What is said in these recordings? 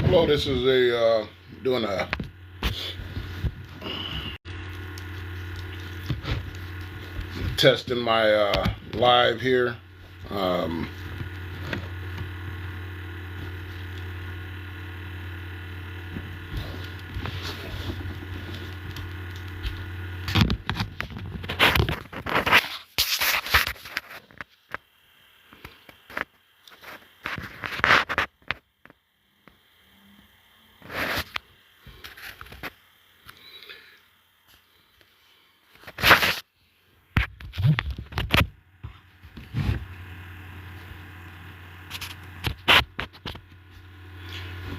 Hello, this is a doing a testing my live here. Um,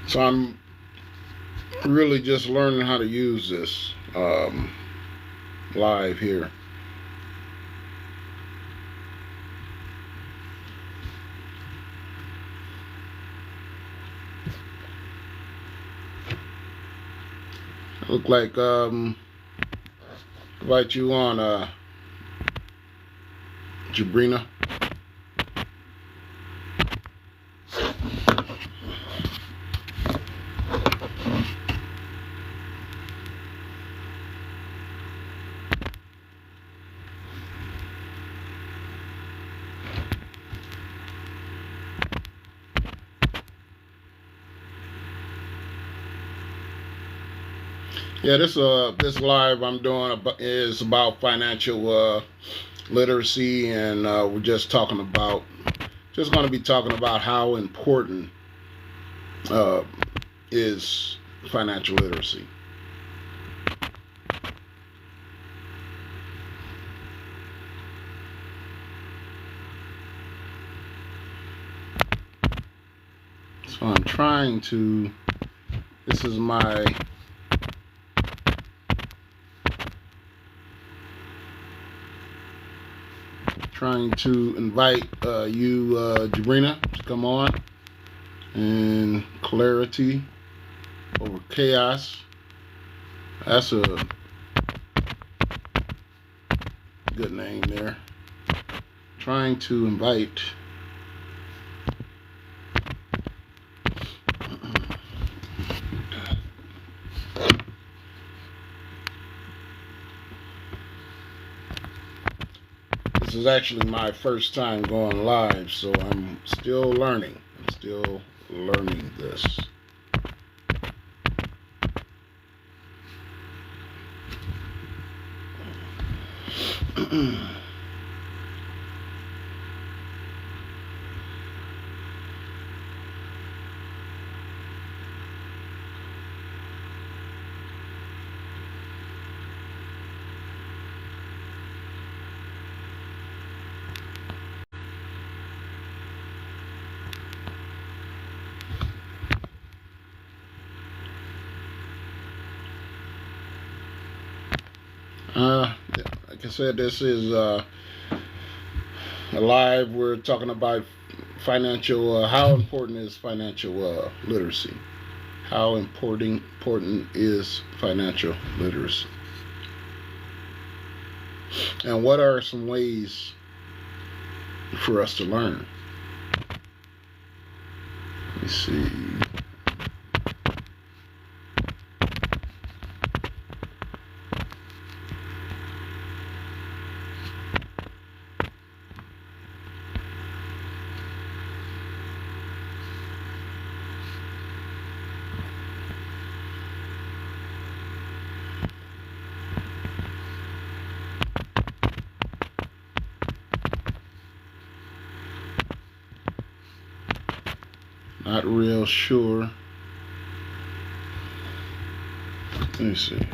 so I'm really just learning how to use this live here. Look like invite you on Jabrina. Yeah, this live I'm doing is about financial literacy, and we're just going to be talking about how important uh, is financial literacy. So I'm trying to. This is my trying to invite you, Jabrina, to come on, and clarity over chaos. That's a good name there. Trying to invite. This is actually my first time going live, so I'm still learning. I'm still learning this. Like I said, this is live. We're talking about financial. How important is financial literacy? How important is financial literacy? And what are some ways for us to learn? Let me see. Not real sure. Let me see.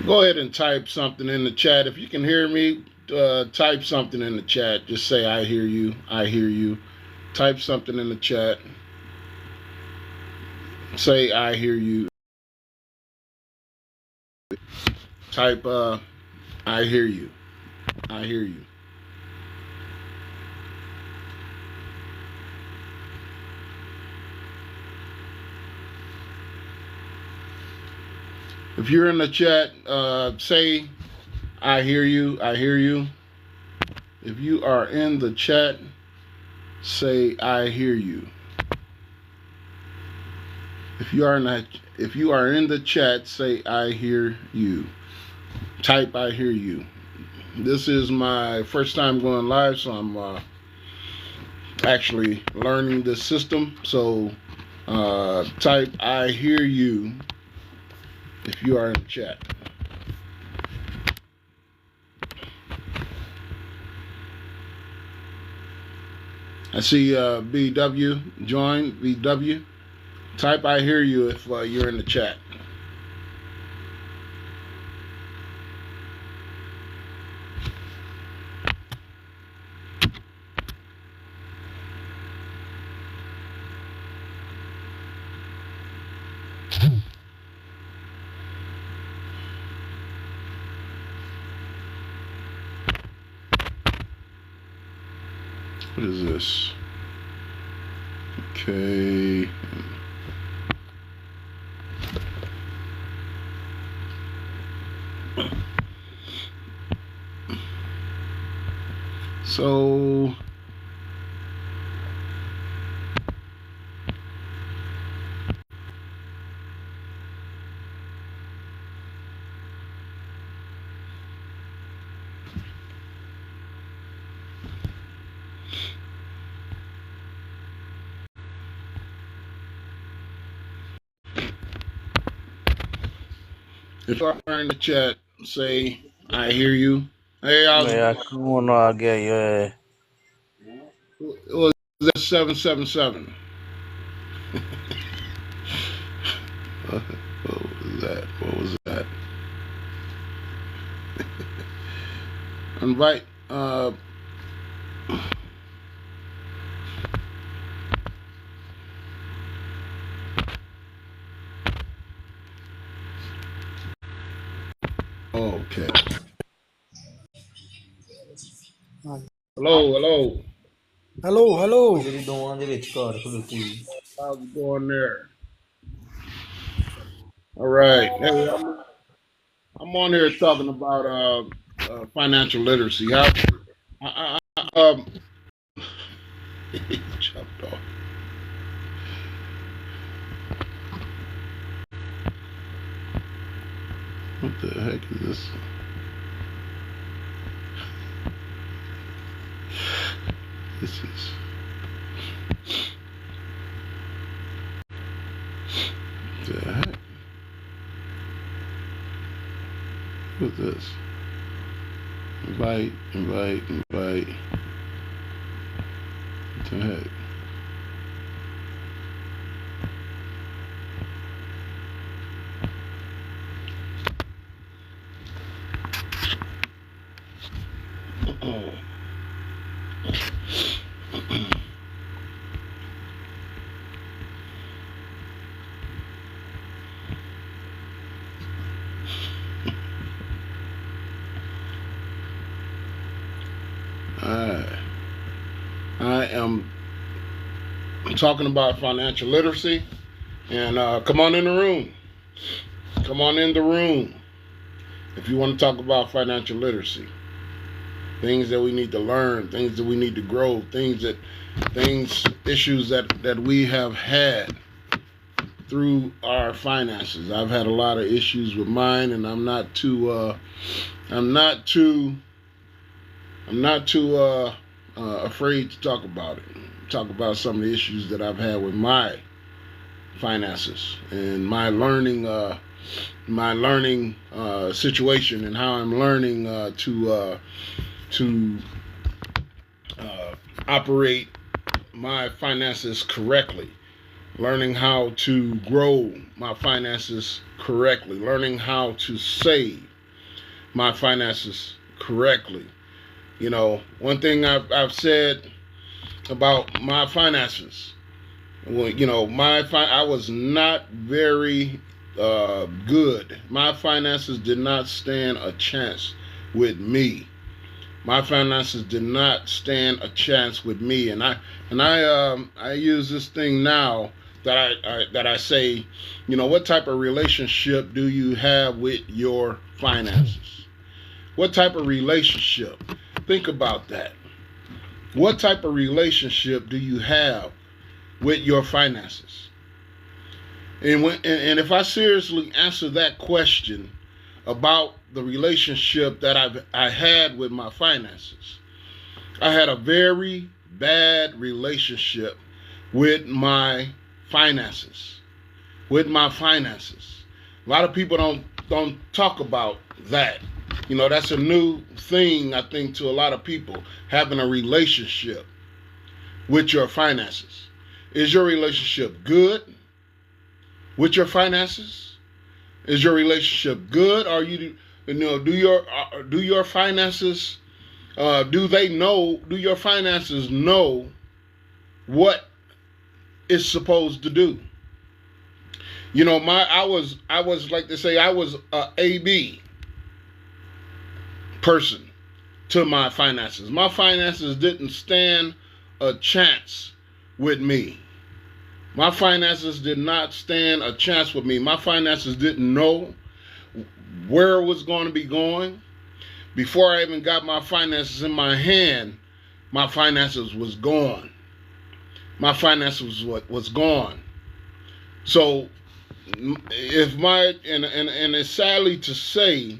Go ahead and type something in the chat. If you can hear me, type something in the chat. Just say, I hear you. I hear you. Type something in the chat. Say, I hear you. Type, I hear you. I hear you. If you're in the chat, say, I hear you, I hear you. If you are in the chat, say, I hear you. If you are in the chat, say, I hear you. Type, I hear you. This is my first time going live, so I'm actually learning this system. So type, I hear you, if you are in the chat. I see BW join. BW, type I hear you if you're in the chat. What is this? Okay. So if you are in the chat, say I hear you. Hey, Yeah, come on, I get you. it was 777. What was that? What was that? Invite. Okay. Hello, hello. Hello, hello. How's it going there? All right. Hey, I'm on here talking about financial literacy. How? Chopped off. What the heck is this? This is. What the heck? What's this? Invite, invite, invite. What the heck? I am talking about financial literacy, and come on in the room. Come on in the room if you want to talk about financial literacy. Things that we need to learn, things that we need to grow, issues that we have had through our finances. I've had a lot of issues with mine, and I'm not too afraid to talk about it. Talk about some of the issues that I've had with my finances and my learning situation, and how I'm learning to operate my finances correctly, learning how to grow my finances correctly, learning how to save my finances correctly. You know, one thing I've said about my finances, well, you know, I was not very good. My finances did not stand a chance with me. My finances did not stand a chance with me, and I use this thing now that I say, what type of relationship do you have with your finances? What type of relationship? Think about that. What type of relationship do you have with your finances? And if I seriously answer that question about the relationship that I had with my finances, I had a very bad relationship with my finances. With my finances. A lot of people don't talk about that. That's a new thing, I think, to a lot of people, having a relationship with your finances. Is your relationship good with your finances? Is your relationship good? Or do your finances do your finances know what it's supposed to do? I was like to say I was a AB person to my finances. My finances didn't stand a chance with me. My finances did not stand a chance with me. My finances didn't know where it was going to be going. Before I even got my finances in my hand, my finances was gone. My finances was gone. So and it's sadly to say,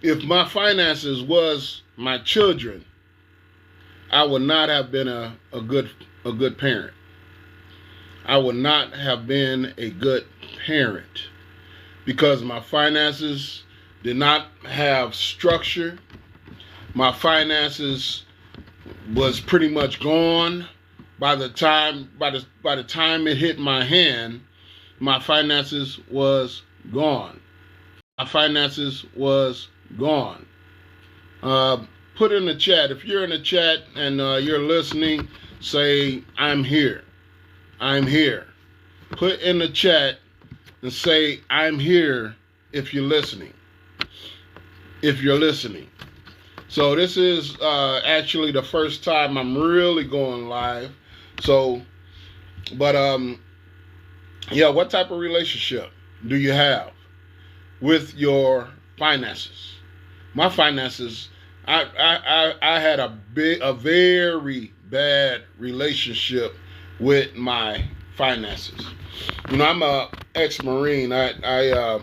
if my finances was my children, I would not have been a good parent. I would not have been a good parent because my finances did not have structure. My finances was pretty much gone by the time it hit my hand. My finances was gone. My finances was gone. Put in the chat, if you're in the chat and you're listening, say, I'm here. I'm here. Put in the chat and say, I'm here if you're listening. If you're listening. So this is actually the first time I'm really going live. So, but what type of relationship do you have with your finances? My finances, I had a very bad relationship with my finances. I'm a ex-Marine. I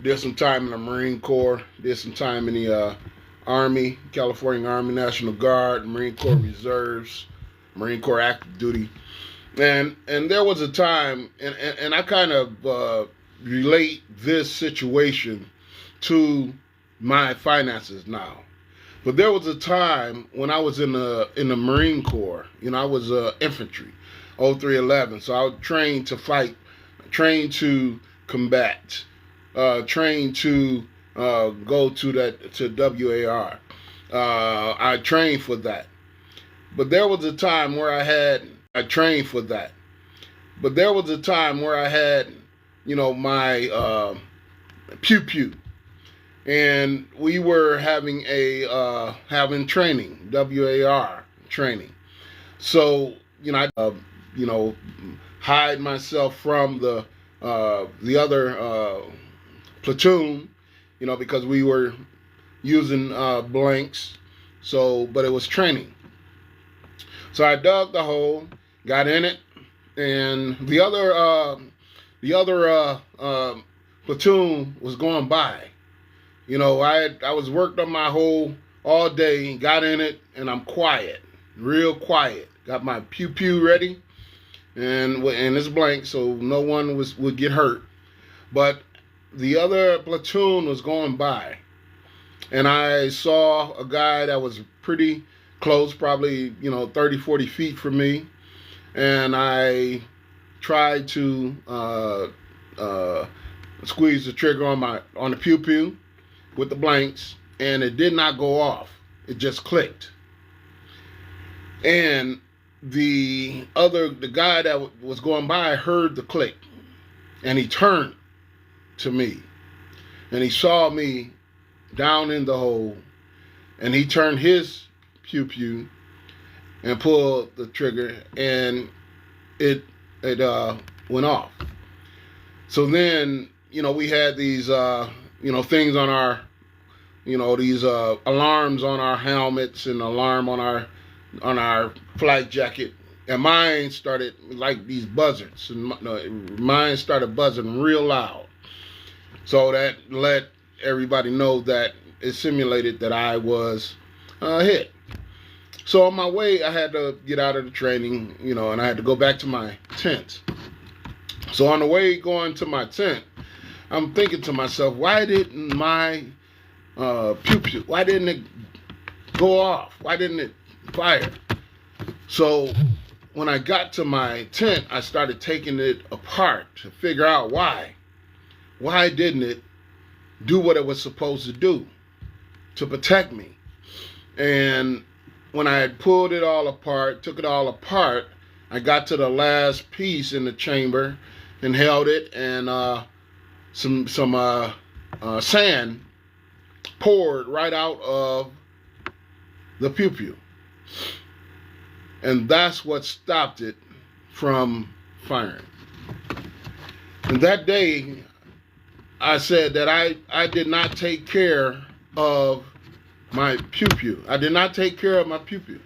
did some time in the Marine Corps, did some time in the Army, California Army National Guard, Marine Corps Reserves, Marine Corps Active Duty. And there was a time, and I kind of relate this situation to my finances now. But there was a time when I was in the Marine Corps. I was infantry, 0311. So I was trained to fight, trained to combat, trained to go to WAR. I trained for that. But there was a time where I trained for that. But there was a time where I had, my pew-pew. And we were having having training, WAR training. So, I hide myself from the other platoon, because we were using blanks. So, but it was training. So I dug the hole, got in it, and the other platoon was going by. I was worked on my hole all day, got in it, and I'm quiet, real quiet. Got my pew-pew ready, and it's blank, so no one would get hurt. But the other platoon was going by, and I saw a guy that was pretty close, probably 30, 40 feet from me, and I tried to squeeze the trigger on the pew-pew with the blanks, and it did not go off. It just clicked. And the guy that was going by heard the click, and he turned to me, and he saw me down in the hole, and he turned his pew-pew and pulled the trigger, and it it went off. So then, we had these, things on our, these alarms on our helmets and alarm on our flight jacket. And mine started like these buzzards. And mine started buzzing real loud. So that let everybody know that it simulated that I was hit. So on my way, I had to get out of the training, and I had to go back to my tent. So on the way going to my tent, I'm thinking to myself, why didn't my pew-pew, why didn't it go off? Why didn't it fire? So when I got to my tent, I started taking it apart to figure out why. Why didn't it do what it was supposed to do to protect me? And when I had pulled it all apart, took it all apart, I got to the last piece in the chamber and held it, and some sand poured right out of the pew-pew. And that's what stopped it from firing. And that day, I said that I did not take care of my pew-pew. I did not take care of my pew-pew.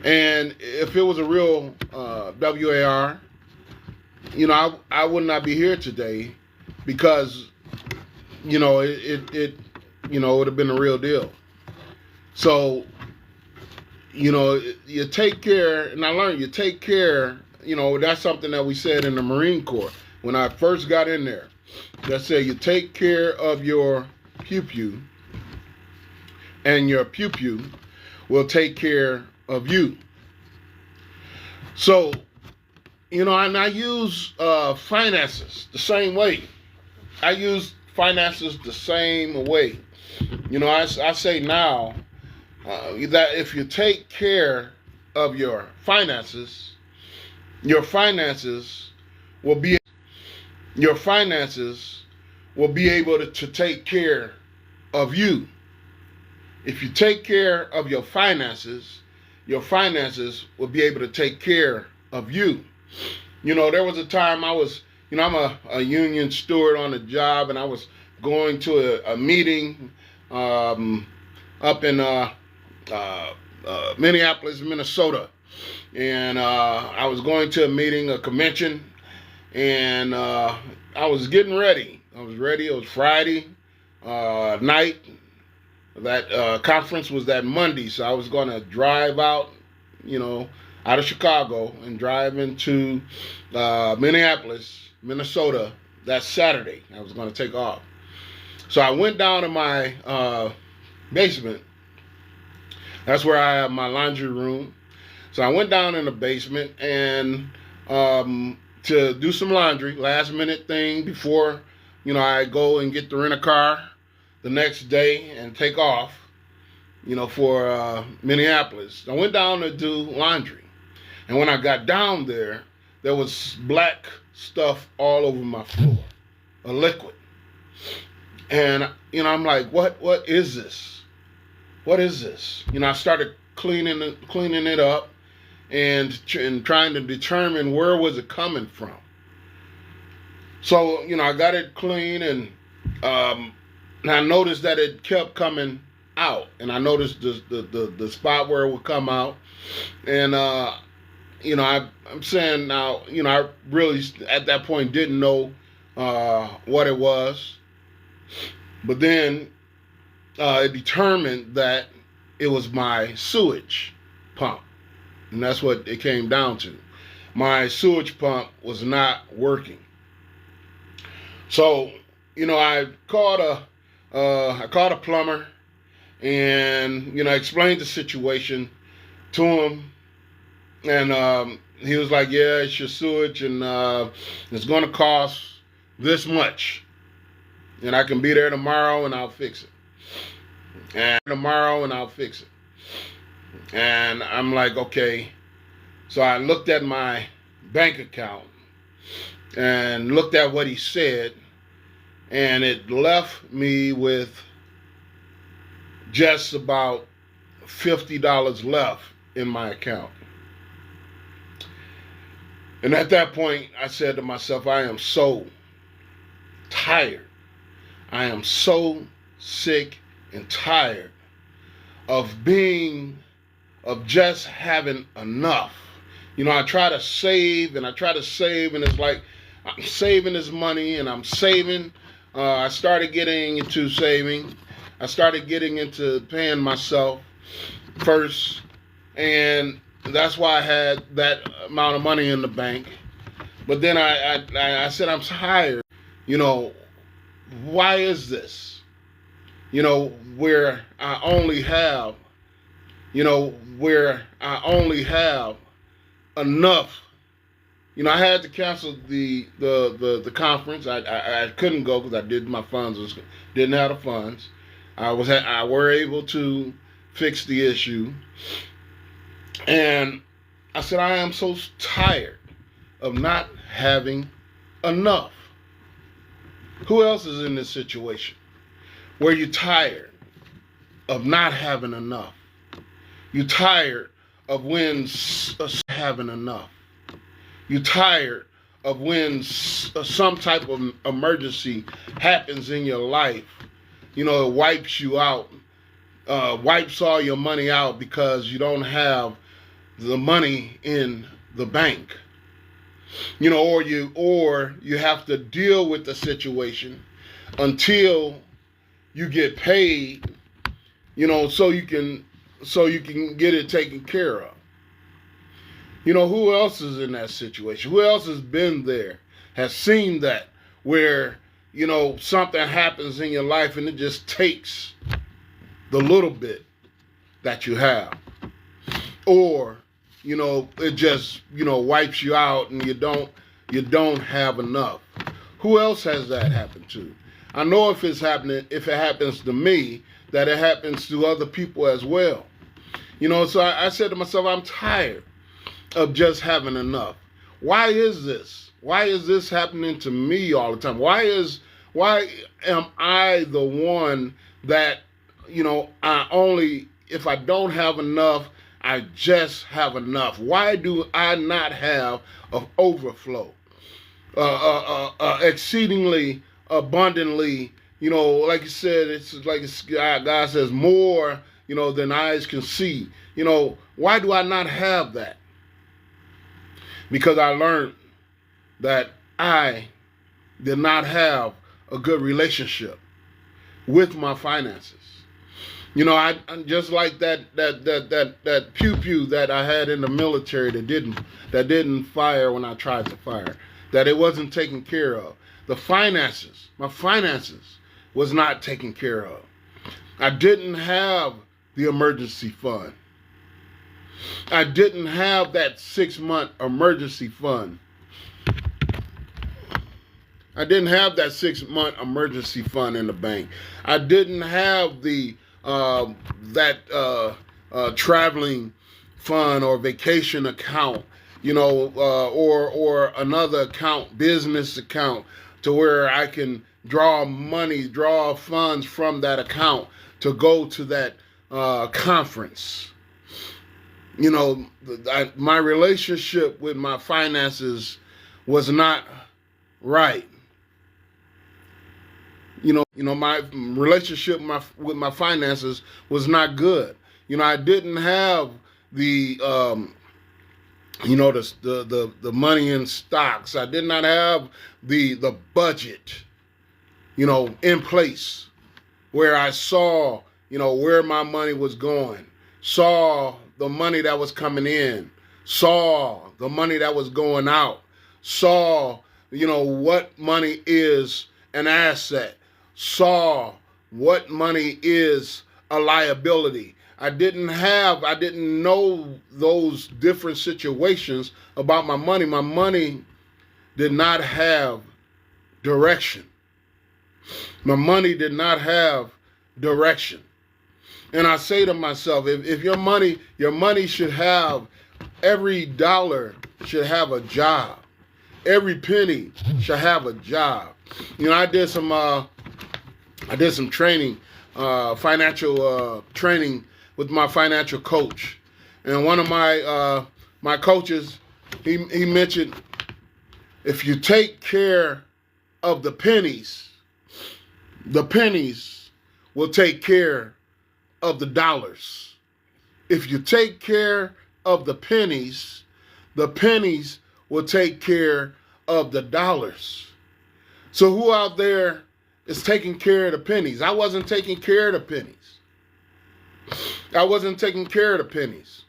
And if it was a real WAR, I would not be here today, because, it would have been a real deal. So, you take care, and I learned you take care, that's something that we said in the Marine Corps. When I first got in there, that said you take care of your pew-pew, and your pew-pew will take care of you. So, and I use finances the same way. I use finances the same way. I say now that if you take care of your finances will be able to take care of you. If you take care of your finances will be able to take care of you. There was a time I was, I'm a union steward on a job, and I was going to a meeting up in Minneapolis, Minnesota. And I was going to a meeting, a convention, and I was getting ready. I was ready. It was Friday night. That conference was that Monday, so I was going to drive out, out of Chicago and drive into Minneapolis, Minnesota that Saturday. I was going to take off. So I went down to my basement. That's where I have my laundry room. So I went down in the basement and to do some laundry, last minute thing before, I go and get the rent-a-car the next day and take off, for Minneapolis. I went down to do laundry. And when I got down there was black stuff all over my floor, a liquid. And, I'm like, what is this? What is this? I started cleaning it up and trying to determine where was it coming from. So, I got it clean, and I noticed that it kept coming out, and I noticed the spot where it would come out, and I'm saying now, I really at that point didn't know what it was, but then it determined that it was my sewage pump, and that's what it came down to. My sewage pump was not working. So, I called a plumber, and explained the situation to him, and he was like, "Yeah, it's your sewage, and it's going to cost this much, and I can be there tomorrow, and I'll fix it. And I'm like, okay. So I looked at my bank account and looked at what he said, and it left me with just about $50 left in my account. And at that point, I said to myself, I am so tired. I am so sick and tired of just having enough. I try to save and it's like I'm saving this money and I'm saving. I started getting into saving. I started getting into paying myself first, and that's why I had that amount of money in the bank. But then I said, I'm tired. Why is this? Where I only have, enough. I had to cancel the conference. I couldn't go because I didn't have the funds. I were able to fix the issue, and I said I am so tired of not having enough. Who else is in this situation where you're tired of not having enough? You're tired of when having enough. You're tired of when some type of emergency happens in your life. It wipes you out, wipes all your money out because you don't have the money in the bank. Or you have to deal with the situation until you get paid, so you can get it taken care of. Who else is in that situation? Who else has been there, has seen that, where, something happens in your life and it just takes the little bit that you have. Or, it just, wipes you out and you don't have enough. Who else has that happened to? I know if it happens to me, that it happens to other people as well. So I said to myself, I'm tired of just having enough. Why is this? Why is this happening to me all the time? Why am I the one that, if I don't have enough, I just have enough? Why do I not have an overflow? Exceedingly abundantly, like you said, it's like God says, more, than eyes can see. Why do I not have that? Because I learned that I did not have a good relationship with my finances. I just like that pew that I had in the military that didn't fire when I tried to fire, that it wasn't taken care of. My finances was not taken care of. I didn't have the emergency fund. I didn't have that 6-month emergency fund. I didn't have that 6-month emergency fund in the bank. I didn't have the traveling fund or vacation account, or another account, business account, to where I can draw funds from that account to go to that conference. My relationship with my finances was not right. My relationship with my finances was not good. I didn't have the the money in stocks. I did not have the budget, in place, where I saw, where my money was going, saw the money that was coming in, saw the money that was going out, saw, what money is an asset, saw what money is a liability. I didn't know those different situations about my money. My money did not have direction. My money did not have direction. And I say to myself, if your money should have, every dollar should have a job. Every penny should have a job. I did some training, financial training with my financial coach. And one of my coaches, he mentioned If you take care of the pennies will take care of the dollars. If you take care of the pennies will take care of the dollars. So who out there is taking care of the pennies? I wasn't taking care of the pennies.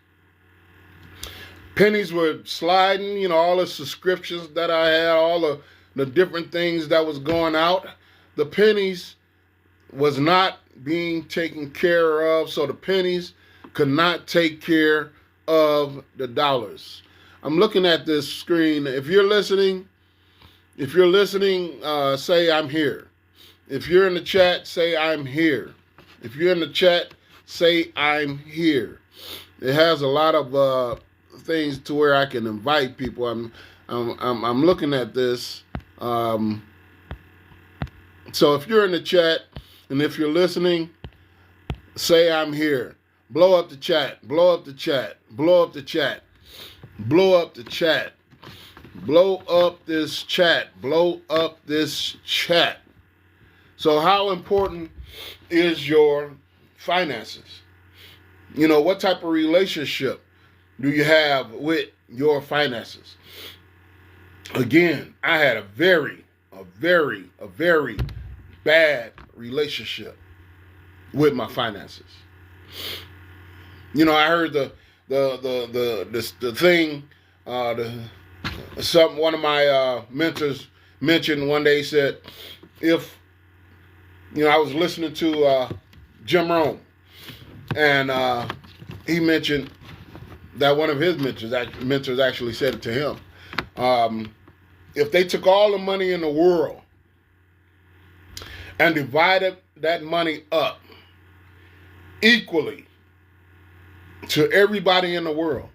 Pennies were sliding, all the subscriptions that I had, all the different things that was going out. The pennies was not being taken care of, so the pennies could not take care of the dollars. I'm looking at this screen. If you're listening, say I'm here. If you're in the chat, say I'm here. If you're in the chat, say I'm here. It has a lot of things to where I can invite people. I'm looking at this. So if you're in the chat and if you're listening, say I'm here. Blow up the chat. Blow up the chat. Blow up the chat. Blow up the chat. Blow up this chat. Blow up this chat. So how important is your finances? What type of relationship do you have with your finances? Again, I had a very bad relationship with my finances. I heard the thing. One of my mentors mentioned one day. Said, if I was listening to Jim Rohn, and he mentioned that one of his mentors actually said it to him. If they took all the money in the world and divided that money up equally to everybody in the world,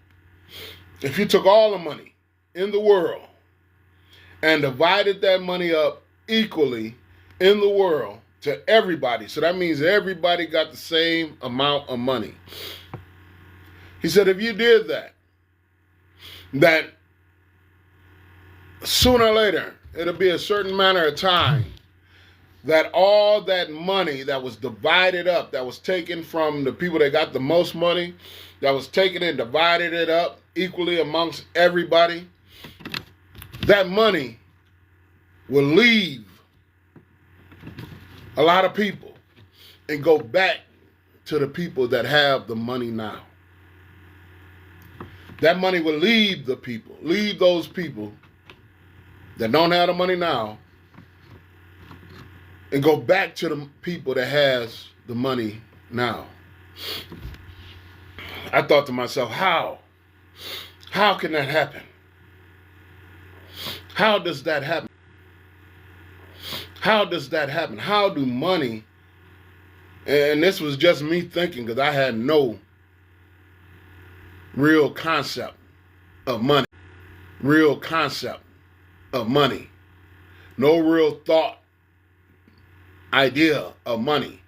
if you took all the money in the world and divided that money up equally in the world to everybody, so that means everybody got the same amount of money. He said, if you did that sooner or later, it'll be a certain manner of time that all that money that was divided up, that was taken from the people that got the most money, that was taken and divided it up equally amongst everybody, that money will leave a lot of people and go back to the people that have the money now. That money will leave those people that don't have the money now and go back to the people that has the money now. I thought to myself, how can that happen? How does that happen? How does that happen? How do money, and this was just me thinking because I had no real concept of money. No real thought, idea of money.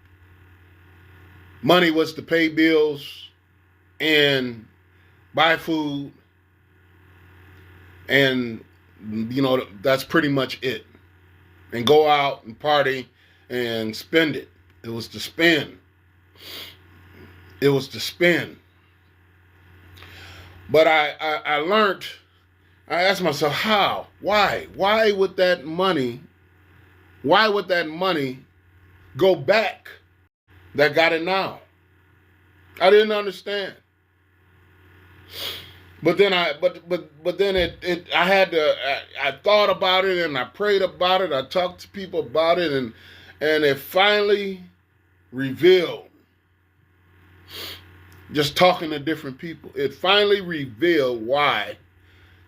Money was to pay bills and buy food, and that's pretty much it. And go out and party and spend it. It was to spend. But I learned, I asked myself, how? Why? Why would that money go back that got it now? I didn't understand. But then I thought about it and I prayed about it. I talked to people about it and it finally revealed. Just talking to different people, it finally revealed why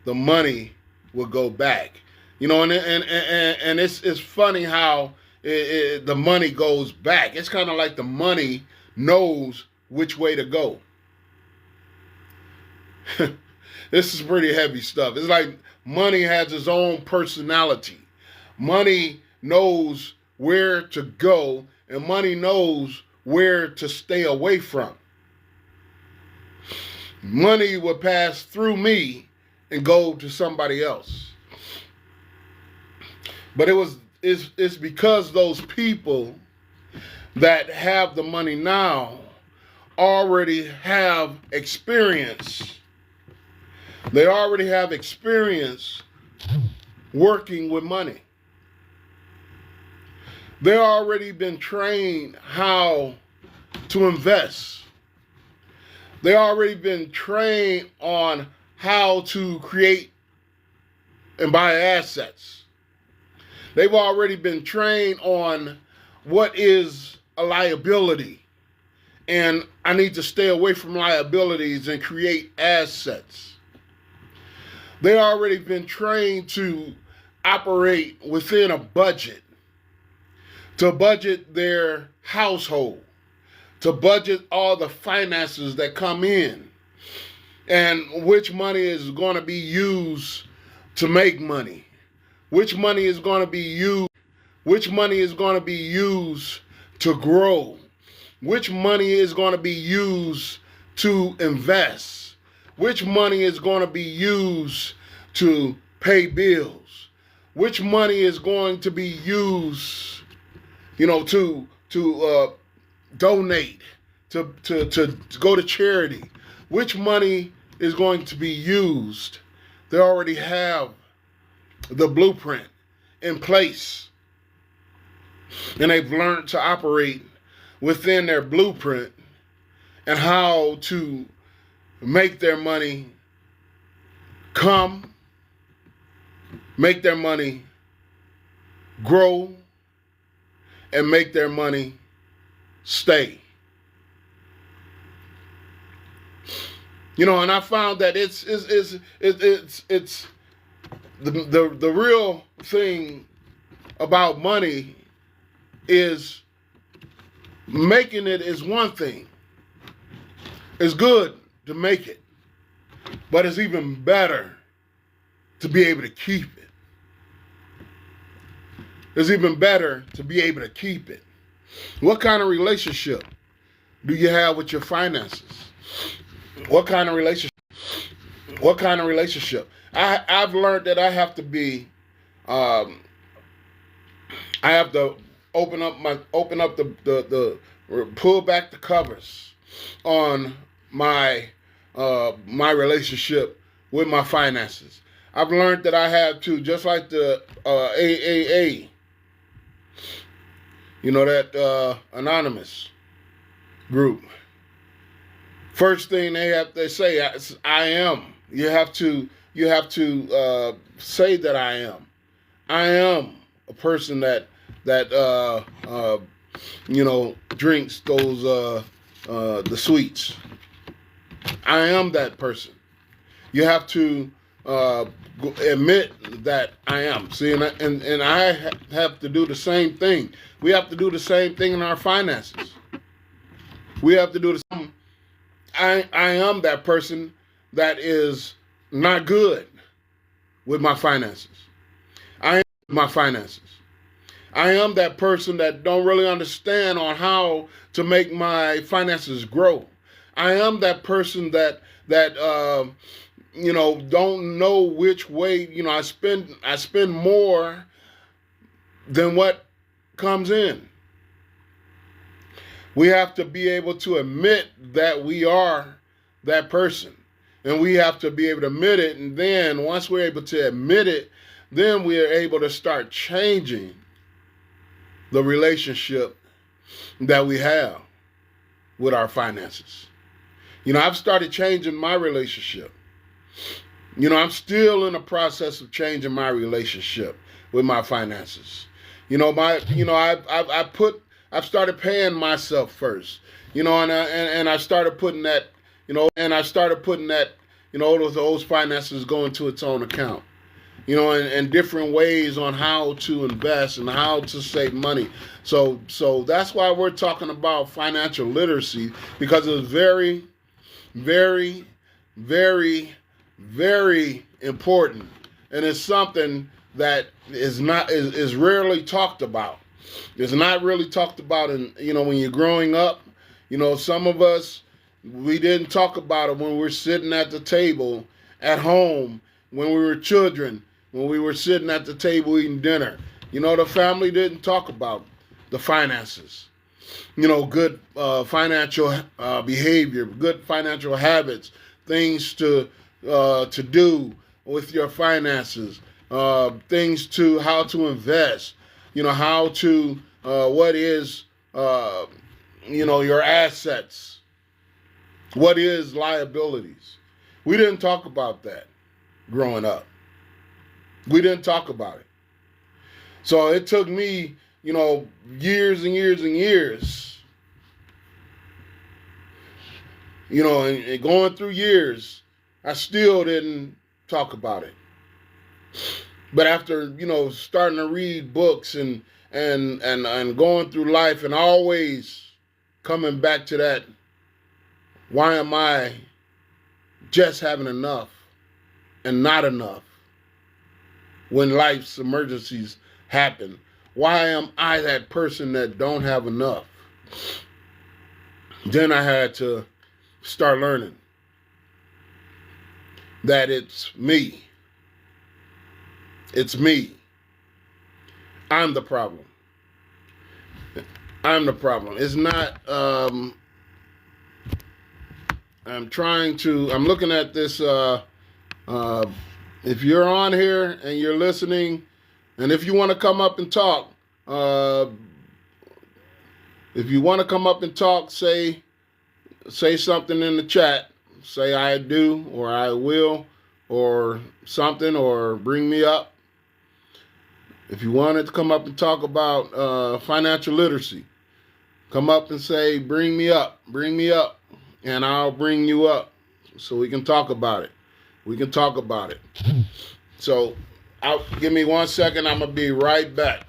the money would go back. And it's funny how the money goes back. It's kind of like the money knows which way to go. This is pretty heavy stuff. It's like money has its own personality. Money knows where to go, and money knows where to stay away from. Money will pass through me and go to somebody else. But it's because those people that have the money now already have experience. They already have experience working with money. They already been trained how to invest. They already been trained on how to create and buy assets. They've already been trained on what is a liability. And I need to stay away from liabilities and create assets. They already been trained to operate within a budget, to budget their household, to budget all the finances that come in, and which money is going to be used to make money, which money is going to be used, which money is going to be used to grow, which money is going to be used to invest, which money is going to be used to pay bills, which money is going to be used, to donate, to go to charity, which money is going to be used. They already have the blueprint in place, and they've learned to operate within their blueprint and how to make their money come, make their money grow, and make their money stay. And I found that it's the real thing about money is making it is one thing. It's good to make it, but it's even better to be able to keep it. It's even better to be able to keep it. What kind of relationship do you have with your finances? What kind of relationship? What kind of relationship? I've learned that I have to be, I have to pull back the covers on my relationship with my finances. I've learned that I have to, just like the AAA, that anonymous group. First thing they say, I am. You have to say that I am. I am a person that drinks those the sweets. I am that person. You have to admit that I am. See, and I have to do the same thing. We have to do the same thing in our finances. We have to do the same. I am that person that is not good with my finances. I am my finances. I am that person that don't really understand on how to make my finances grow. I am that person that don't know which way. I spend more than what comes in. We have to be able to admit that we are that person. And we have to be able to admit it. And then once we're able to admit it, then we are able to start changing the relationship that we have with our finances. I've started changing my relationship. I'm still in the process of changing my relationship with my finances. I've started paying myself first. And I started putting that, those finances go into its own account. And different ways on how to invest and how to save money. So that's why we're talking about financial literacy, because it's very, very, very, very important, and it's something that is rarely talked about. It's not really talked about in when you're growing up. Some of us, we didn't talk about it when we were sitting at the table at home when we were children. When we were sitting at the table eating dinner, The family didn't talk about the finances. Good financial behavior, good financial habits, things to do with your finances, things to how to invest, how to what is your assets, what is liabilities. We didn't talk about that growing up. We didn't talk about it. So it took me, years and years and years, and going through years, I still didn't talk about it. But after, starting to read books and going through life and always coming back to that, why am I just having enough and not enough when life's emergencies happen? Why am I that person that don't have enough? Then I had to start learning that it's me. It's me. I'm the problem. I'm the problem. It's not, I'm looking at this, if you're on here and you're listening, and if you want to come up and talk, say something in the chat. Say I do, or I will, or something, or bring me up. If you wanted to come up and talk about financial literacy, come up and say, bring me up, and I'll bring you up so we can talk about it. So give me 1 second. I'm going to be right back.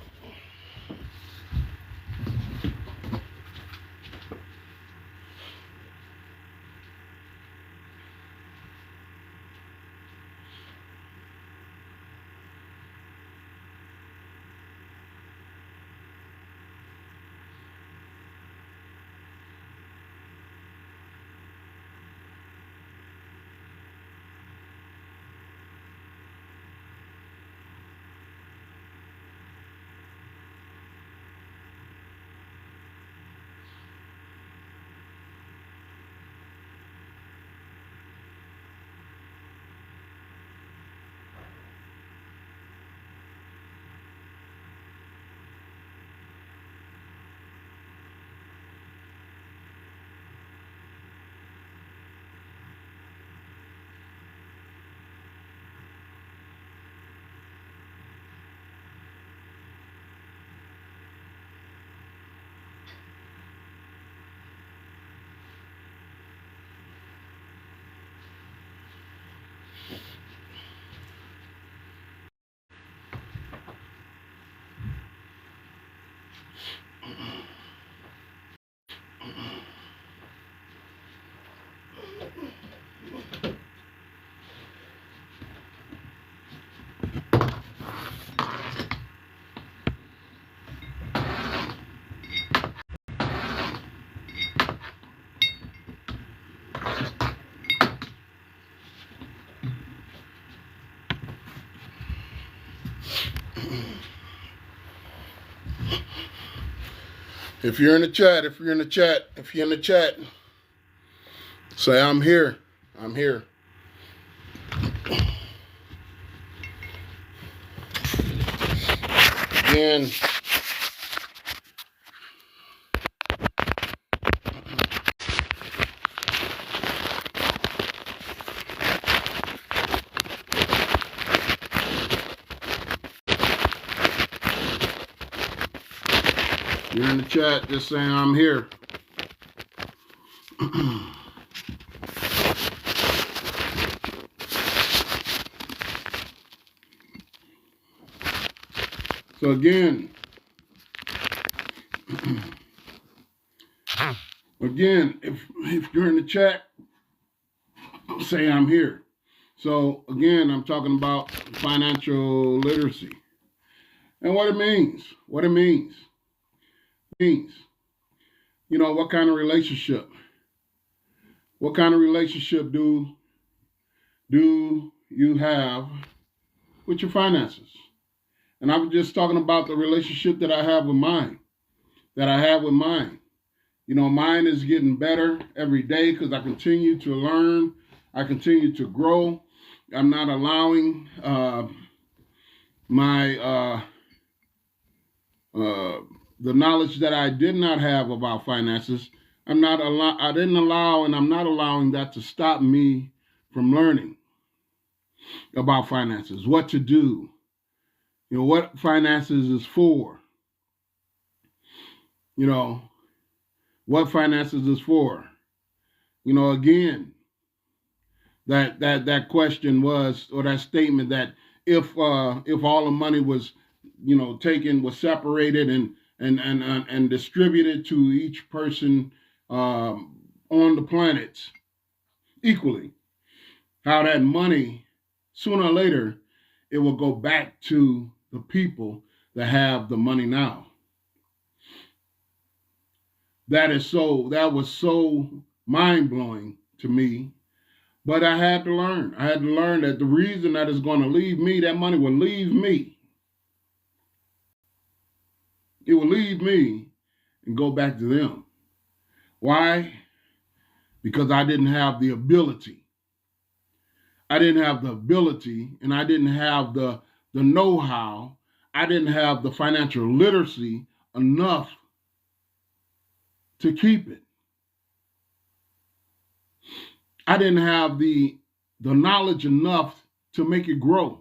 If you're in the chat, say I'm here. Again, you're in the chat, just saying I'm here. So again, if you're in the chat, say I'm here. So again, I'm talking about financial literacy and what it means. What kind of relationship? What kind of relationship do you have with your finances? And I was just talking about the relationship that I have with mine, You know, mine is getting better every day because I continue to learn. I continue to grow. I'm not allowing the knowledge that I did not have about finances. I didn't allow, and I'm not allowing that to stop me from learning about finances, what to do, you know, what finances is for, you know, what finances is for. You know, again, that question was, or that statement that if all the money was, you know, taken, was separated and distributed to each person on the planet equally, how that money, sooner or later, it will go back to the people that have the money now. That was so mind-blowing to me. But I had to learn. I had to learn that the reason that it's going to leave me, that money will leave me. It will leave me and go back to them. Why? Because I didn't have the ability. I didn't have the ability, and I didn't have the know-how. I didn't have the financial literacy enough to keep it. I didn't have the knowledge enough to make it grow.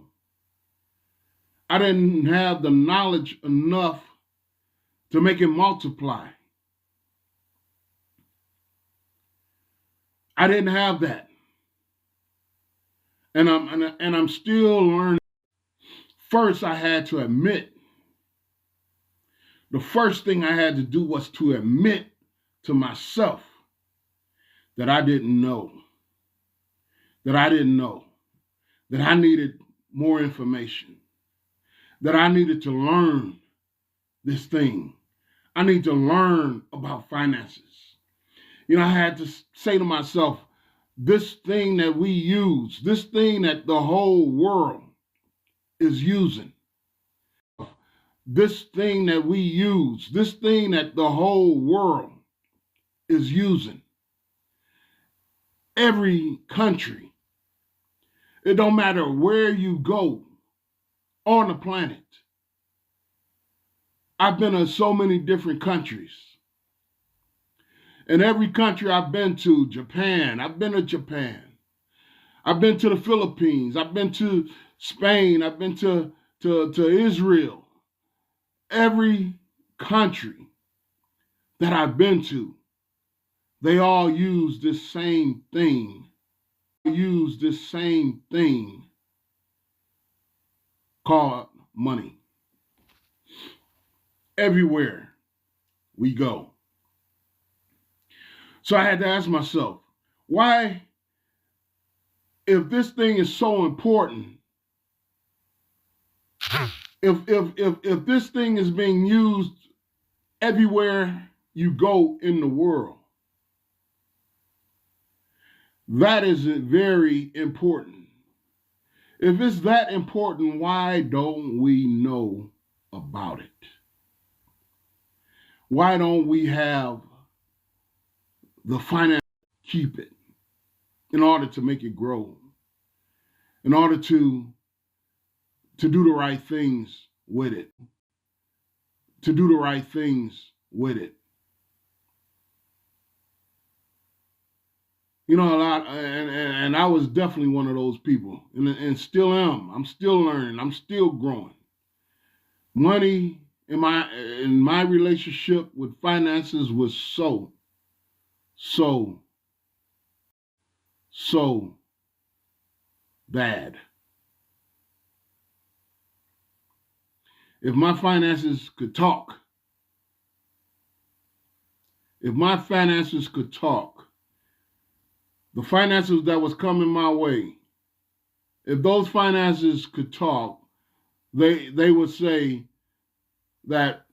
I didn't have the knowledge enough to make it multiply. I didn't have that. And I'm still learning. First, I had to admit. The first thing I had to do was to admit to myself that I didn't know. That I needed more information, that I needed to learn this thing. I need to learn about finances. You know, I had to say to myself, this thing that we use, this thing that the whole world is using, this thing that we use, this thing that the whole world is using, every country, it don't matter where you go on the planet. I've been in so many different countries. In every country I've been to, Japan, I've been to Japan. I've been to the Philippines. I've been to Spain. I've been to Israel. Every country that I've been to, they all use this same thing. Called money. Everywhere we go. So I had to ask myself, why, if this thing is so important, if this thing is being used everywhere you go in the world, that is very important. If it's that important, why don't we know about it? Why don't we have the finance to keep it in order to make it grow, in order to do the right things with it, You know, a lot, and I was definitely one of those people, and still am. I'm still learning. I'm still growing. Money in my relationship with finances was so bad. If my finances could talk, the finances that was coming my way, if those finances could talk, they would say that,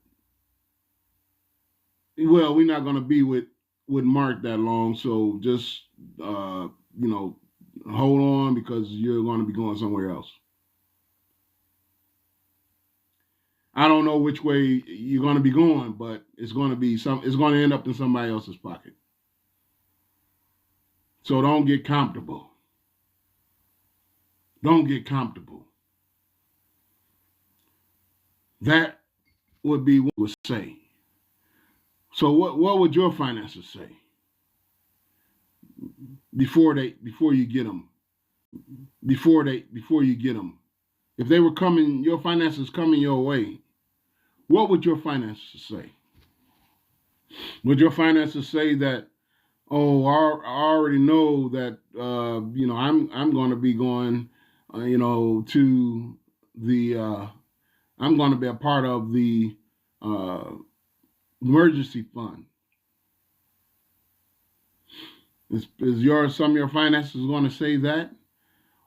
well, we're not going to be with Mark that long, so just hold on because you're going to be going somewhere else. I don't know which way you're going to be going, but it's going to end up in somebody else's pocket. So don't get comfortable. Don't get comfortable. That would be what I would say. So what would your finances say before you get them? Before you get them, if they were coming, your finances coming your way, what would your finances say? Would your finances say that, oh, I already know that I'm going to be going, to the I'm going to be a part of the emergency fund? Is some of your finances going to say that?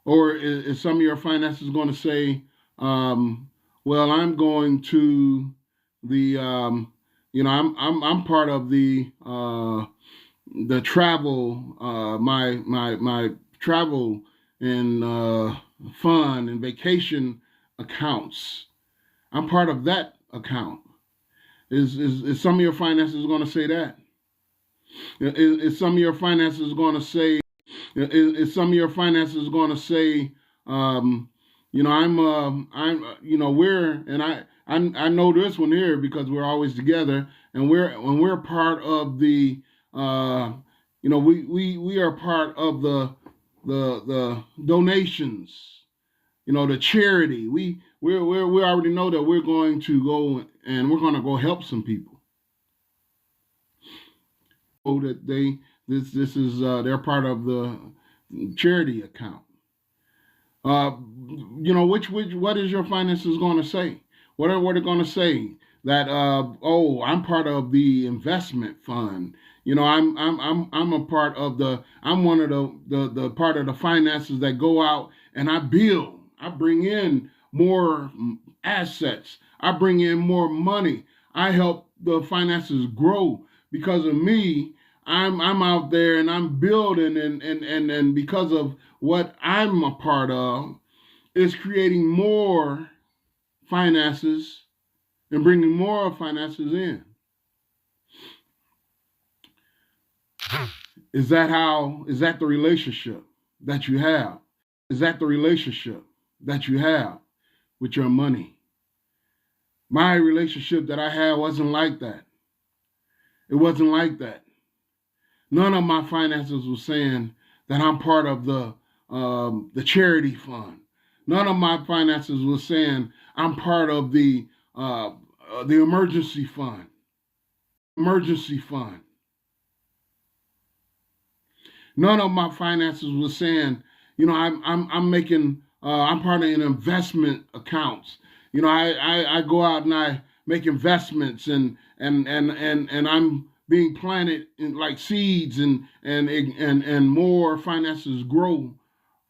Or is some of your finances going to say, well, I'm going to the, I'm part of the travel, my travel and fun and vacation accounts. I'm part of that account. Is some of your finances going to say that? Is some of your finances going to say? Is some of your finances going to say? We're and I know this one here because we're always together, and we're part of the. We are part of the donations. The charity. We already know that we're going to go and we're going to go help some people. Oh, that this is they're part of the charity account. What is your finances going to say? What are they going to say? That I'm part of the investment fund. I'm a part of I'm one of the part of the finances that go out and I build. I bring in more assets. I bring in more money. I help the finances grow because of me. I'm out there and I'm building and because of what I'm a part of, is creating more finances and bringing more finances in. Is that the relationship that you have? Is that the relationship that you have with your money? My relationship that I had wasn't like that. It wasn't like that. None of my finances was saying that I'm part of the charity fund. None of my finances was saying I'm part of the emergency fund. Emergency fund. None of my finances was saying, I'm making I'm part of an investment accounts. I go out and I make investments and I'm being planted in like seeds and more finances grow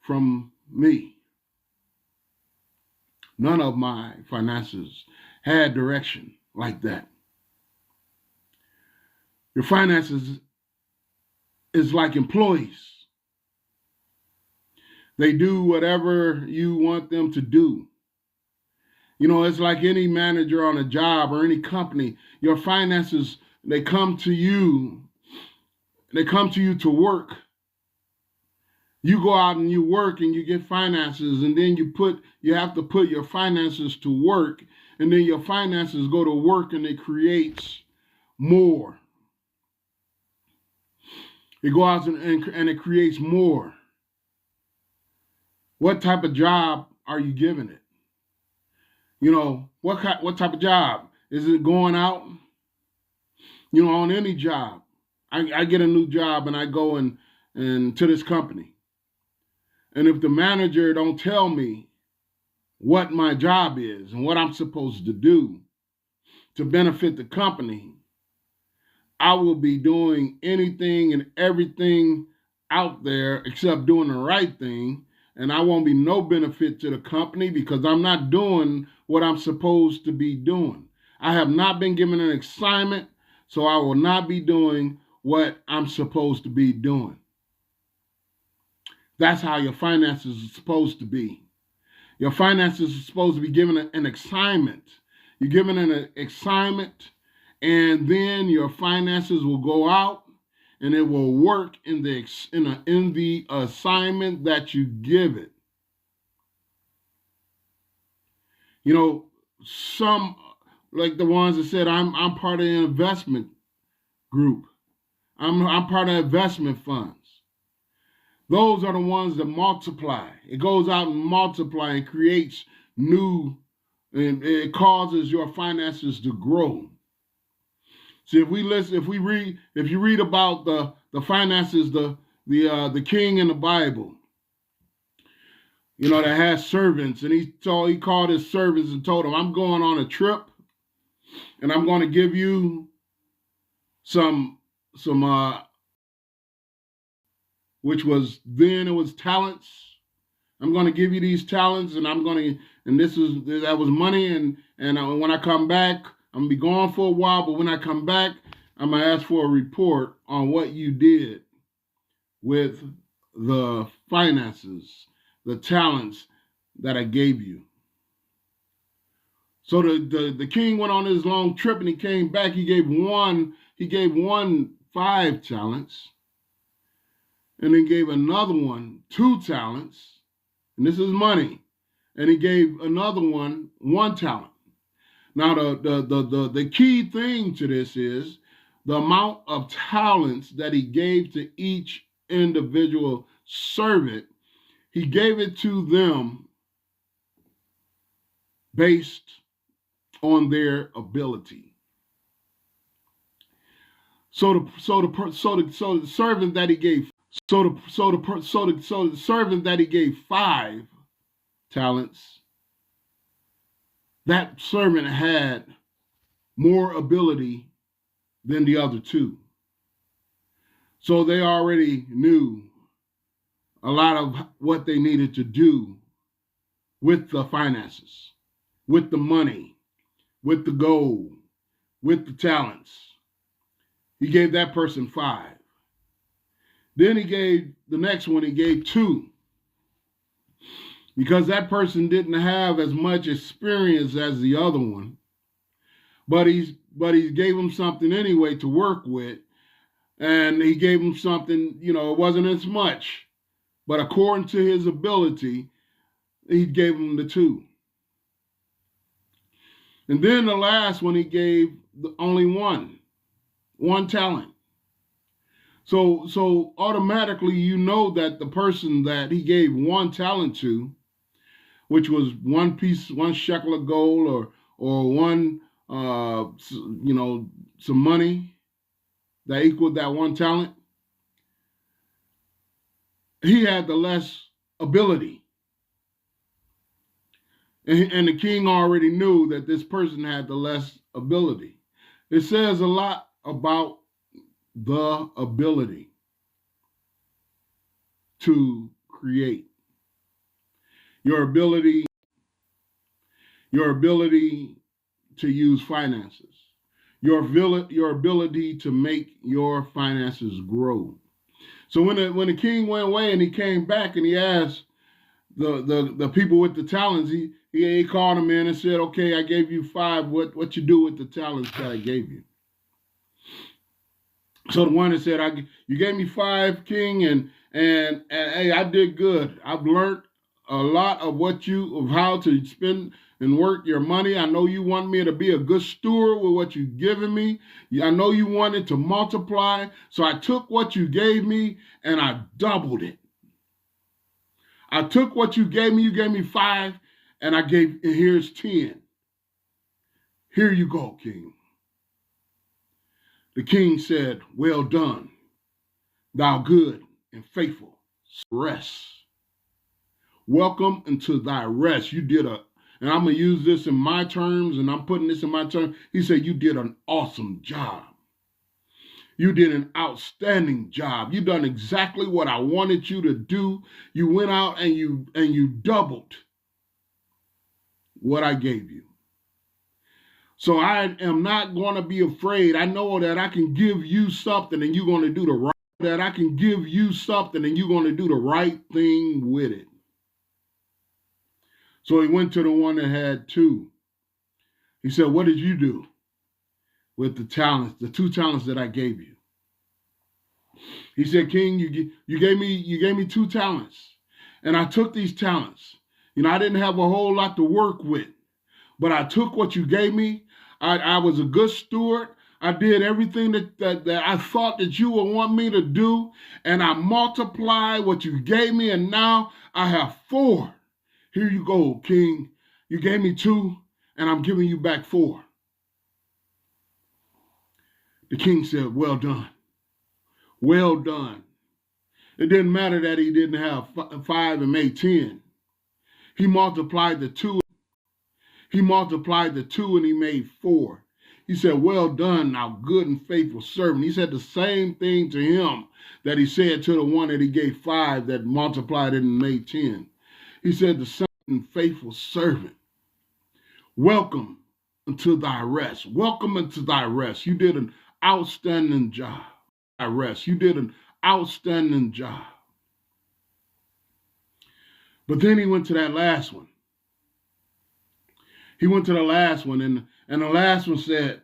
from me. None of my finances had direction like that. Your finances is like employees. They do whatever you want them to do. It's like any manager on a job or any company. Your finances, they come to you. They come to you to work. You go out and you work and you get finances, and then you have to put your finances to work, and then your finances go to work and it creates more. It goes out and it creates more. What type of job are you giving it? What type of job? Is it going out? On any job. I get a new job and I go and to this company. And if the manager don't tell me what my job is and what I'm supposed to do to benefit the company, I will be doing anything and everything out there except doing the right thing. And I won't be no benefit to the company because I'm not doing what I'm supposed to be doing. I have not been given an assignment, so I will not be doing what I'm supposed to be doing. That's how your finances are supposed to be. Your finances are supposed to be given an assignment. You're given an assignment, and then your finances will go out, and it will work in the assignment that you give it. You know, some like the ones that said, I'm part of an investment group. I'm part of investment funds. Those are the ones that multiply. It goes out and multiply and creates new, and it causes your finances to grow. See, if you read about the finances, the king in the Bible, you know, that has servants, and he called his servants and told them, I'm going on a trip, and I'm going to give you some which was then it was talents. I'm going to give you these talents, and that was money, and when I come back, I'm gonna be gone for a while, but when I come back, I'm gonna ask for a report on what you did with the finances, the talents that I gave you. So the king went on his long trip, and he came back. He gave one 5 talents, and then gave another one 2 talents, and this is money, and he gave another one 1 talent. Now the key thing to this is the amount of talents that he gave to each individual servant. He gave it to them based on their ability. So the servant that he gave the servant that he gave 5 talents, that servant had more ability than the other 2. So they already knew a lot of what they needed to do with the finances, with the money, with the gold, with the talents. He gave that person 5. Then he gave the next one, he gave 2. Because that person didn't have as much experience as the other one. But he gave him something anyway to work with. And he gave him something, you know, it wasn't as much. But according to his ability, he gave him the 2. And then the last one, he gave only one talent. So automatically you know that the person that he gave 1 talent to, which was 1 shekel of gold, or 1 some money that equaled that 1 talent, he had the less ability. And the king already knew that this person had the less ability. It says a lot about the ability to create. Your ability to use finances. Your ability to make your finances grow. So when the king went away and he came back and he asked the people with the talents, he called them in and said, okay, I gave you 5. What you do with the talents that I gave you? So the one that said, you gave me 5, king, and hey, I did good. I've learned a lot of how to spend and work your money. I know you want me to be a good steward with what you've given me. I know you wanted to multiply. So I took what you gave me and I doubled it. I took what you gave me 5, and here's 10. Here you go, king. The king said, well done, thou good and faithful rest. Welcome into thy rest. You did and I'm going to use this in my terms, and I'm putting this in my terms. He said, you did an awesome job. You did an outstanding job. You done exactly what I wanted you to do. You went out and you doubled what I gave you. So I am not going to be afraid. I know that I can give you something and you're going to do the right. That I can give you something and you're going to do the right thing with it. So he went to the one that had 2. He said, what did you do with the talents, the 2 talents that I gave you? He said, King, you gave me 2 talents. And I took these talents. I didn't have a whole lot to work with, but I took what you gave me. I was a good steward. I did everything that I thought that you would want me to do, and I multiplied what you gave me, and now I have 4. Here you go, King. You gave me 2, and I'm giving you back 4. The king said, well done. Well done. It didn't matter that he didn't have 5 and made 10. He multiplied the 2. He multiplied the 2 and he made 4. He said, well done, thou good and faithful servant. He said the same thing to him that he said to the one that he gave 5 that multiplied it and made 10. He said, the son and faithful servant, welcome unto thy rest. Welcome into thy rest. You did an outstanding job. You did an outstanding job. But then he went to that last one. He went to the last one, and the last one said,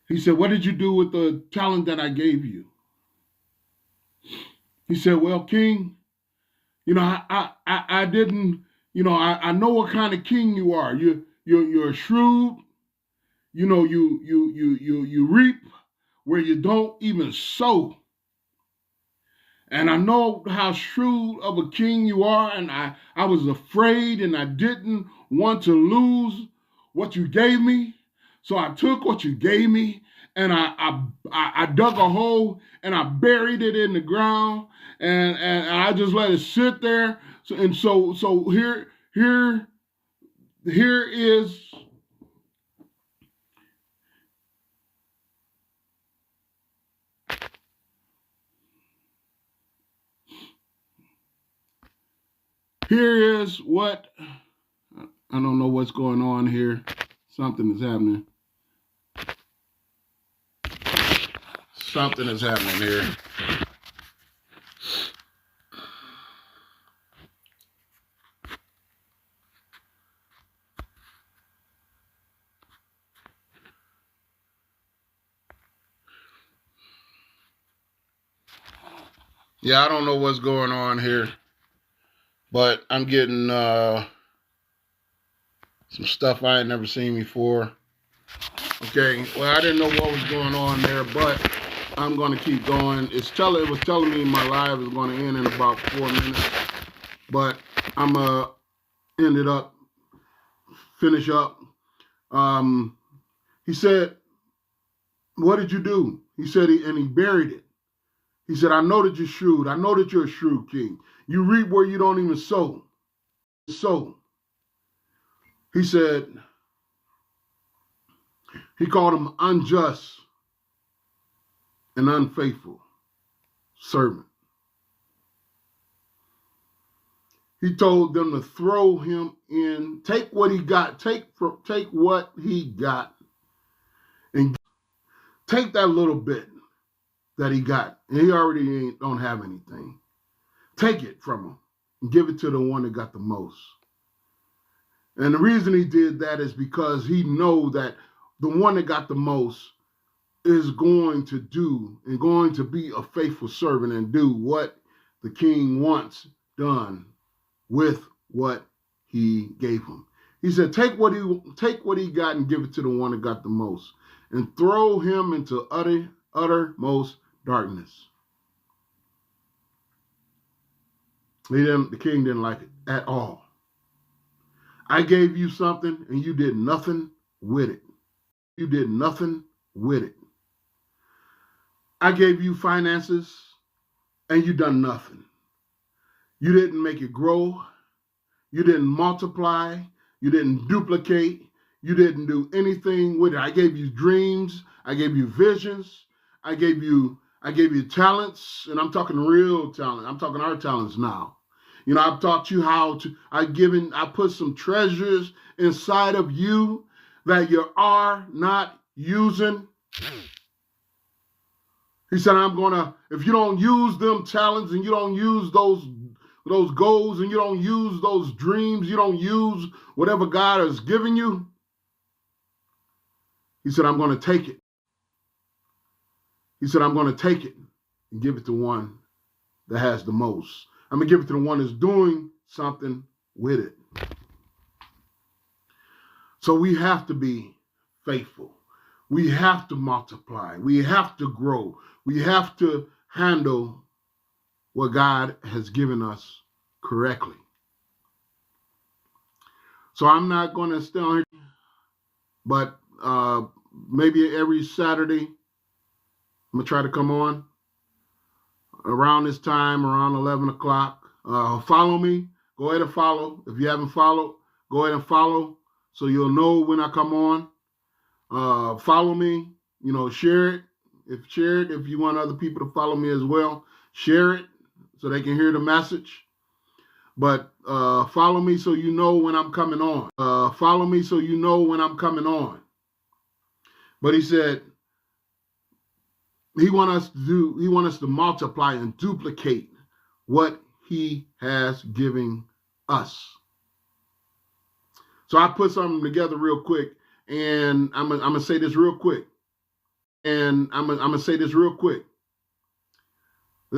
he said, what did you do with the talent that I gave you? He said, well, King, I didn't, I know what kind of king you are. You're shrewd. You reap where you don't even sow. And I know how shrewd of a king you are, and I was afraid and I didn't want to lose what you gave me. So I took what you gave me and I dug a hole and I buried it in the ground and I just let it sit there. So here is what, I don't know what's going on here. Something is happening. Something is happening here. Yeah, I don't know what's going on here, but I'm getting some stuff I had never seen before. Okay, well, I didn't know what was going on there, but I'm going to keep going. It was telling me my live is going to end in about 4 minutes, but I'm finish up. He said, what did you do? He said, and he buried it. He said, I know that you're shrewd. I know that you're a shrewd king. You reap where you don't even sow. He said, he called him unjust and unfaithful servant. He told them to throw him in, take what he got, take what he got, and take that little bit that he got. And he already don't have anything. Take it from him and give it to the one that got the most. And the reason he did that is because he know that the one that got the most is going to do and going to be a faithful servant and do what the king wants done with what he gave him. He said, take what he got and give it to the one that got the most and throw him into uttermost darkness. The king didn't like it at all. I gave you something and you did nothing with it. You did nothing with it. I gave you finances and you done nothing. You didn't make it grow. You didn't multiply. You didn't duplicate. You didn't do anything with it. I gave you dreams. I gave you visions. I gave you talents, and I'm talking real talent. I'm talking our talents now. I've taught you how to, I put some treasures inside of you that you are not using. He said, if you don't use them talents and you don't use those goals and you don't use those dreams, you don't use whatever God has given you, He said, I'm going to take it. He said, I'm going to take it and give it to one that has the most. I'm going to give it to the one that's doing something with it. So we have to be faithful. We have to multiply. We have to grow. We have to handle what God has given us correctly. So I'm not going to stay on here, but maybe every Saturday, I'm going to try to come on around this time, around 11 o'clock. Follow me. Go ahead and follow. If you haven't followed, go ahead and follow so you'll know when I come on. Follow me. Share it. If you want other people to follow me as well, share it so they can hear the message. But follow me so you know when I'm coming on. Follow me so you know when I'm coming on. But he said he want us to multiply and duplicate what he has given us. So I put something together real quick, and I'm gonna say this real quick. The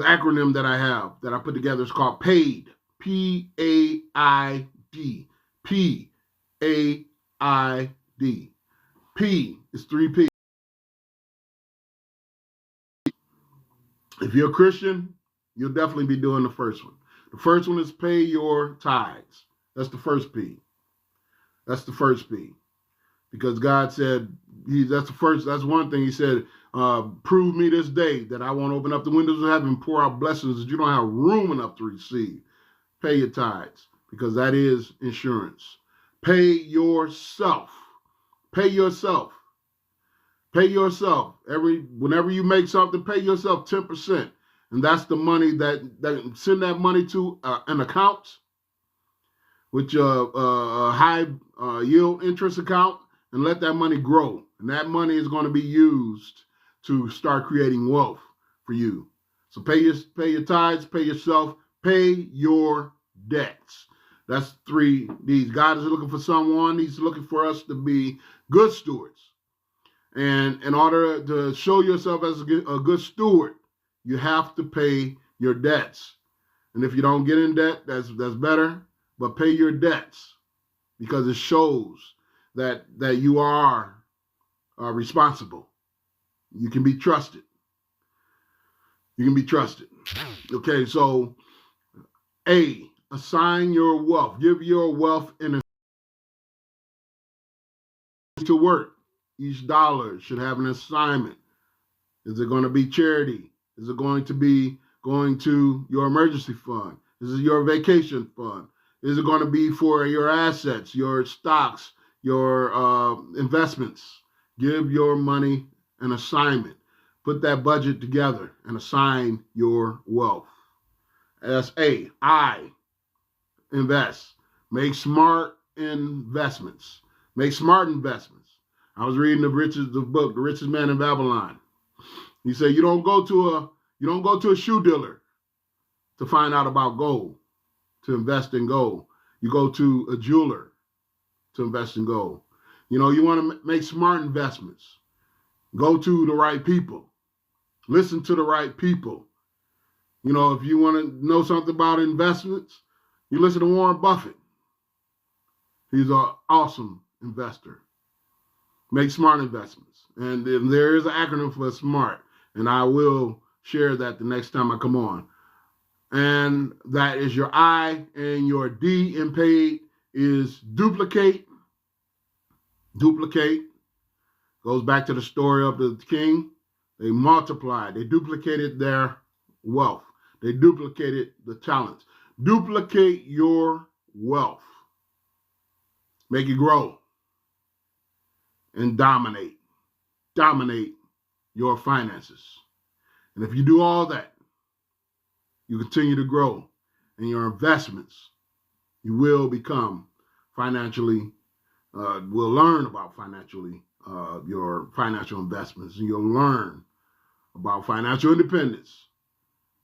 acronym that I have that I put together is called PAID. P-A-I-D. P-A-I-D. P is 3 P. If you're a Christian, you'll definitely be doing the first one. The first one is pay your tithes. That's the first P. That's the first P. Because God said, that's one thing he said, prove me this day that I won't open up the windows of heaven and pour out blessings that you don't have room enough to receive. Pay your tithes, because that is insurance. Pay yourself. Pay yourself. Pay yourself. Whenever you make something, pay yourself 10%. And that's the money that send that money to an account, which a high yield interest account, and let that money grow. And that money is going to be used to start creating wealth for you. So pay your tithes, pay yourself, pay your debts. That's 3 D's. God is looking for someone. He's looking for us to be good stewards. And in order to show yourself as a good steward, you have to pay your debts. And if you don't get in debt, that's better. But pay your debts, because it shows that you are responsible. You can be trusted. You can be trusted. Okay, so A, assign your wealth. Give your wealth to work. Each dollar should have an assignment. Is it going to be charity? Is it going to be going to your emergency fund? Is it your vacation fund? Is it going to be for your assets, your stocks, your investments? Give your money an assignment. Put that budget together and assign your wealth. That's A. I, invest. Make smart investments. Make smart investments. I was reading the book, The Richest Man in Babylon. He said you don't go to a shoe dealer to find out about gold, to invest in gold. You go to a jeweler to invest in gold. You want to make smart investments. Go to the right people. Listen to the right people. If you want to know something about investments, you listen to Warren Buffett. He's an awesome investor. Make smart investments. And there is an acronym for SMART, and I will share that the next time I come on. And that is your I, and your D in PAID is duplicate. Duplicate. Goes back to the story of the king. They multiplied. They duplicated their wealth. They duplicated the talents. Duplicate your wealth. Make it grow. And dominate. Dominate your finances. And if you do all that, you continue to grow in your investments, you will become financially, will learn about your financial investments, and you'll learn about financial independence,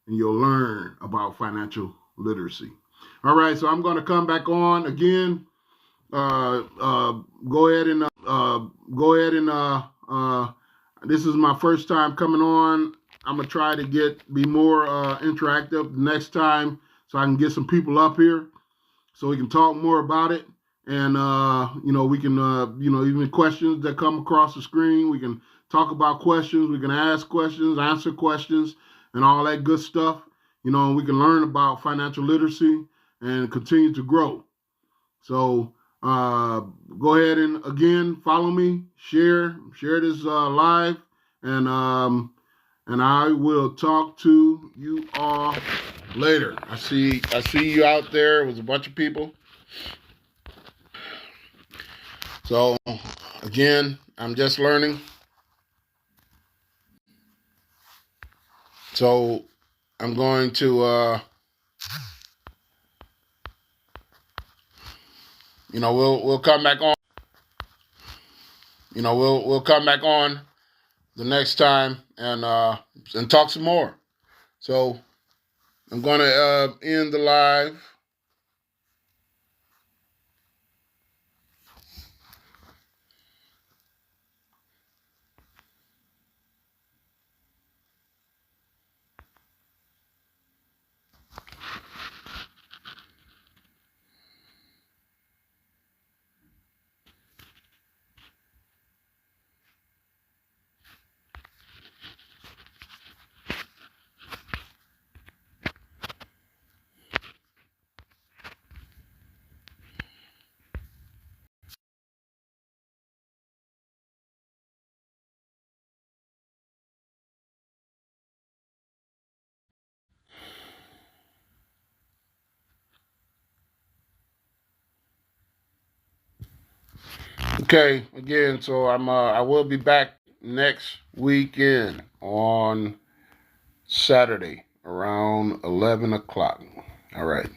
and you'll learn about financial literacy. All right, so I'm going to come back on again. Go ahead and This is my first time coming on. I'm gonna try to be more interactive next time, so I can get some people up here, so we can talk more about it. And we can even questions that come across the screen, we can talk about questions. We can ask questions, answer questions, and all that good stuff. We can learn about financial literacy and continue to grow. So go ahead and again follow me, share this live, and I will talk to you all later. I see you out there. It was a bunch of people. So again, I'm just learning. So I'm going to we'll come back on. We'll come back on the next time and talk some more. So I'm going to end the live. Okay, again, so I will be back next weekend on Saturday around 11 o'clock. All right.